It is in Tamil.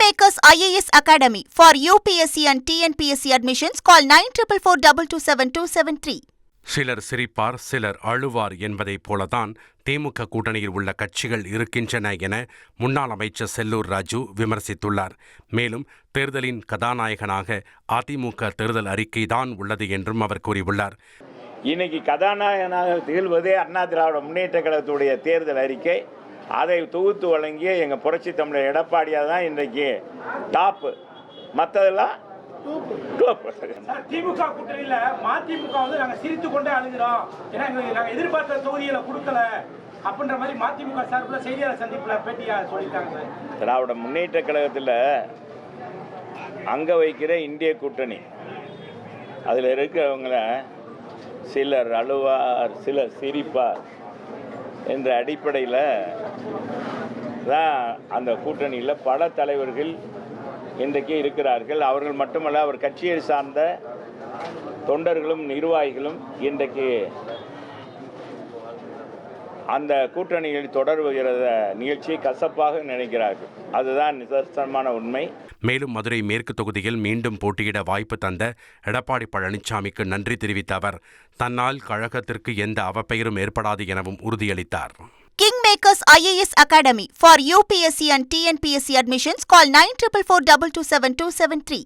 Kingmakers IAS Academy for UPSC and TNPSC admissions. Call 9442272273. சிலர் சிரிப்பார், சிலர் அழுவார் என்பதைப் போலதான் திமுக கூட்டணியில் உள்ள கட்சிகள் இருக்கின்றன என முன்னாள் அமைச்சர் செல்லூர் ராஜு விமர்சித்துள்ளார். மேலும் தேர்தலின் கதாநாயகனாக அதிமுக தேர்தல் அறிக்கைதான் உள்ளது என்றும் அவர் கூறியுள்ளார். இன்னைக்கு கதாநாயகனாக திகழ்வதே அண்ணா திராவிட முன்னேற்ற கழகத்துடைய தேர்தல் அறிக்கை. அதை தொகுத்து வழங்கிய எங்கள் புரட்சி தமிழர் எடப்பாடியாக தான் இன்றைக்கு டாப்பு. மற்றதெல்லாம் திமுக கூட்டணியில் மதிமுக வந்து நாங்கள் சிரித்து கொண்டே அழுகிறோம், ஏன்னா நாங்கள் எதிர்பார்த்த தொகுதிகளை கொடுக்கல அப்படின்ற மாதிரி மதிமுக சார்பில் செய்தியாளர் சந்திப்பில் பேட்டியாக சொல்லியிருக்காங்க. திராவிட முன்னேற்ற கழகத்தில் அங்க வைக்கிற இந்திய கூட்டணி, அதில் இருக்கிறவங்கள சிலர் அழுவார், சிலர் சிரிப்பார் என்ற அடிப்படையில் தான் அந்த கூட்டணியில் பல தலைவர்கள் இன்றைக்கு இருக்கிறார்கள். அவர்கள் மட்டுமல்ல, அவர் கட்சியை சார்ந்த தொண்டர்களும் நிர்வாகிகளும் இன்றைக்கு அந்த கூட்டணியில் தொடர்புகிற நிகழ்ச்சியை கசப்பாக நினைக்கிறார்கள். அதுதான் நிதர்சனமான உண்மை. மேலும் மதுரை மேற்கு தொகுதியில் மீண்டும் போட்டியிட வாய்ப்பு தந்த எடப்பாடி பழனிசாமிக்கு நன்றி தெரிவித்த அவர், தன்னால் கழகத்திற்கு எந்த அவப்பெயரும் ஏற்படாது எனவும் உறுதியளித்தார். Kingmakers IAS Academy for UPSC and TNPSC admissions. Call 9442272273.